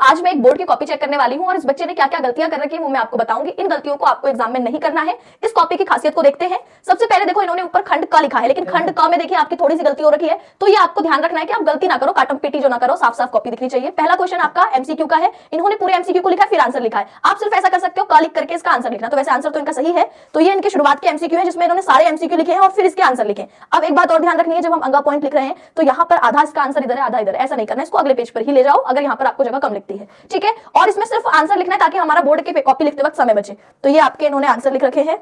आज मैं एक बोर्ड की कॉपी चेक करने वाली हूँ और इस बच्चे ने क्या क्या गलतियां कर रखी है वो मैं आपको बताऊंगी। इन गलतियों को आपको एग्जाम में नहीं करना है। इस कॉपी की खासियत को देखते हैं। सबसे पहले देखो, इन्होंने ऊपर खंड क लिखा है, लेकिन खंड क में देखिए आपकी थोड़ी सी गलती हो रखी है, तो ये आपको ध्यान रखना है कि आप गलती ना करो, काटम पीटी जो ना करो, साफ साफ कॉपी दिखनी चाहिए। पहला क्वेश्चन आपका एमसीक्यू का है। इन्होंने पूरे एमसीक्यू को लिखा है, फिर आंसर लिखा है। आप सिर्फ ऐसा कर सकते हो, क लिख करके इसका आंसर लिखना, तो वैसे आंसर तो इनका सही है। तो ये इनकी शुरुआत के एमसीक्यू है जिसमें इन्होंने सारे एमसीक्यू लिखे हैं और फिर इसके आंसर लिखे। अब एक बात और ध्यान रखनी है, जब हम अंगा पॉइंट लिख रहे हैं तो यहाँ पर आधा इसका आंसर इधर है, आधा इधर है, ऐसा नहीं करना, इसको अगले पेज पर ही ले जाओ अगर यहाँ पर आपको जगह कम लिखती है, ठीक है। और इसमें सिर्फ आंसर लिखना है ताकि हमारा बोर्ड के कॉपी लिखते वक्त समय बचे। तो ये आपके इन्होंने आंसर लिख रखे हैं।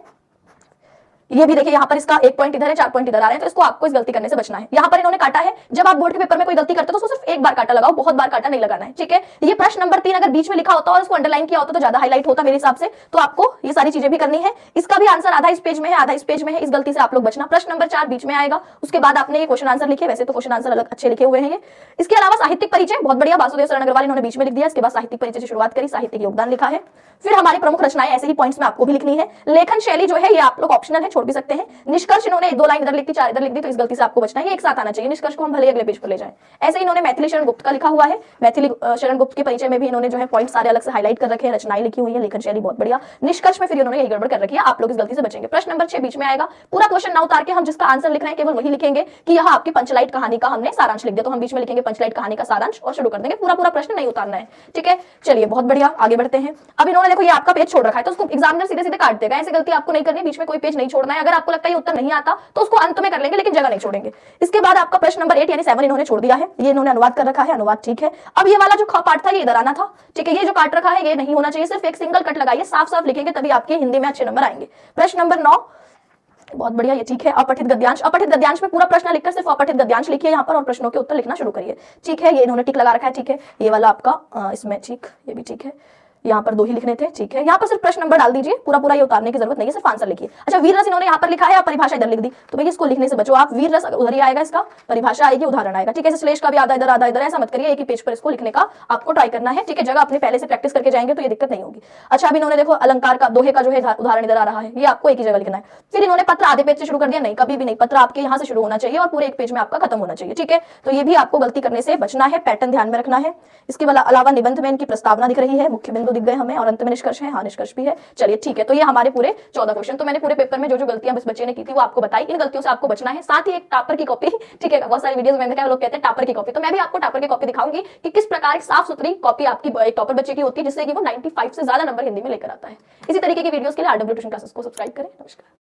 ये भी देखिए यहाँ पर इसका 1 पॉइंट इधर है, 4 पॉइंट इधर आ रहे हैं, तो इसको आपको इस गलती करने से बचना है। यहाँ पर इन्होंने काटा है। जब आप बोर्ड के पेपर में कोई गलती करते हो तो सिर्फ एक बार काटा लगाओ, बहुत बार काटा नहीं लगाना है, ठीक है। ये प्रश्न नंबर 3 अगर बीच में लिखा होता और उसको अंडरलाइन किया होता तो ज्यादा हाईलाइट होता मेरे हिसाब से। तो आपको ये सारी चीजें भी करनी है। इसका भी आंसर आधा इस पेज में है, आधा इस पेज में है, इस गलती से आप लोग बचना। प्रश्न नंबर 4 बीच में आएगा, उसके बाद आपने ये क्वेश्चन आंसर लिखे। वैसे तो क्वेश्चन आंसर अलग अच्छे लिखे हुए हैं ये। इसके अलावा साहित्यिक परिचय बहुत बढ़िया, वासुदेव शरण अग्रवाल इन्होंने बीच में लिख दिया। इसके बाद साहित्यिक परिचय से शुरुआत करी, साहित्यिक योगदान लिखा है। फिर हमारी प्रमुख रचनाएं, ऐसे ही पॉइंट्स में आपको भी लिखनी है। लेखन शैली जो है ये आप लोग ऑप्शनल है, छोड़ भी सकते हैं। निष्कर्ष इन्होंने 2 लाइन इधर लिख दी, 4 इधर लिख दी, तो इस गलती से आपको बचना है। ये एक साथ आना चाहिए, निष्कर्ष को हम भले अगले पेज पर ले जाएं। ऐसे इन्होंने मैथिली शरण गुप्त का लिखा हुआ है। मैथिली शरण गुप्त के परिचय में भी इन्होंने जो है पॉइंट सारे अलग से हाईलाइट कर रखे हैं, रचनाएं लिखी हुई है, लेखन शैली बहुत बढ़िया। निष्कर्ष में फिर इन्होंने यही गड़बड़ कर रखी है, आप लोग इस गलती से बचेंगे। प्रश्न नंबर 6 बीच में आएगा। पूरा क्वेश्चन ना उतार के हम जिसका आंसर लिख रहे हैं केवल वही लिखेंगे कि यह आपकी पंचलाइट कहानी का हमने सारांश लिख दिया, तो हम बीच में लिखेंगे पंचलाइट कहानी का सारांश और शुरू कर देंगे। पूरा पूरा प्रश्न नहीं उतारना है, ठीक है। चलिए बहुत बढ़िया, आगे बढ़ते हैं। अब इन्होंने देखो ये आपका पेज छोड़ रखा है, तो उसको एग्जामिनर सीधे सीधे काट देगा। ऐसी गलती आपको नहीं करनी, बीच में कोई पेज नहीं छोड़ना है। अगर आपको लगता है ये उत्तर नहीं आता तो उसको अंत में कर लेंगे, लेकिन जगह नहीं छोड़ेंगे। इसके बाद आपका प्रश्न नंबर 8 यानी 7 इन्होंने छोड़ दिया है। ये इन्होंने अनुवाद कर रखा है, अनुवाद ठीक है। अब ये वाला जो ख पार्ट था ये इधर आना था, ठीक है। ये जो काट रखा है ये नहीं होना चाहिए, सिर्फ एक सिंगल कट लगाइए, साफ साफ लिखेंगे तभी आपके हिंदी में अच्छे नंबर आएंगे। प्रश्न नंबर 9 बहुत बढ़िया, ये ठीक है। अपठित गद्यांश, अपठित गद्यांश में पूरा प्रश्न लिखकर सिर्फ अपठित गद्यांश लिखिए यहाँ पर और प्रश्नों के उत्तर लिखना शुरू करिए, ठीक है। ये इन्होंने टिक लगा रखा है, ठीक है। ये वाला आपका इसमें ठीक, ये भी ठीक है। यहाँ पर 2 ही लिखने थे, ठीक है। यहाँ पर सिर्फ प्रश्न नंबर डाल दीजिए, पूरा पूरा ये उतारने की जरूरत नहीं है, सिर्फ आंसर लिखिए। अच्छा, वीर रस इन्होंने यहाँ पर लिखा है, आप परिभाषा इधर लिख दी, तो भैया इसको लिखने से बचो आप। वीर रस उधर ही आएगा, इसका परिभाषा आएगी, उदाहरण आएगा, ठीक है। श्लेष का भी आधा इधर, ऐसा मत करिए, एक ही पेज पर इसको लिखने का आपको ट्राई करना है, ठीक है। जगह अपने पहले से प्रैक्टिस करके जाएंगे तो ये दिक्कत नहीं होगी। अच्छा, अब इन्होंने देखो अलंकार का, दोहे का जो है उदाहरण इधर आ रहा है, ये आपको एक ही जगह लिखना है। फिर इन्होंने पत्र आधे पेज से शुरू कर दिया, नहीं कभी भी नहीं, पत्र आपके यहाँ से शुरू होना चाहिए और पूरे एक पेज में आपका खत्म होना चाहिए, ठीक है। तो ये भी आपको गलती करने से बचना है, पैटर्न ध्यान में रखना है। इसके अलावा निबंध में इनकी प्रस्तावना दिख रही है, मुख्य बिंदु दिख गए हमें और अंत में निष्कर्ष है, हाँ निष्कर्ष भी है। चलिए ठीक है, तो ये हमारे पूरे 14 क्वेश्चन। तो मैंने पूरे पेपर में जो जो गलतियां बस बच्चे ने की थी वो आपको बताई। इन गलतियों से आपको बचना है। साथ ही एक टॉपर की कॉपी, ठीक है। बहुत सारी वीडियोस में देखा है लोग कहते हैं टॉपर की कॉपी, तो मैं भी आपको टॉपर की कॉपी दिखाऊंगी कि किस प्रकार साफ सुथरी कॉपी आपकी एक टॉपर बच्चे की होती है जिससे कि वो 95 से ज्यादा नंबर हिंदी में लेकर आता है। इसी तरीके की वीडियोस के लिए RW ट्यूशन क्लासेस को सब्सक्राइब करें। नमस्कार।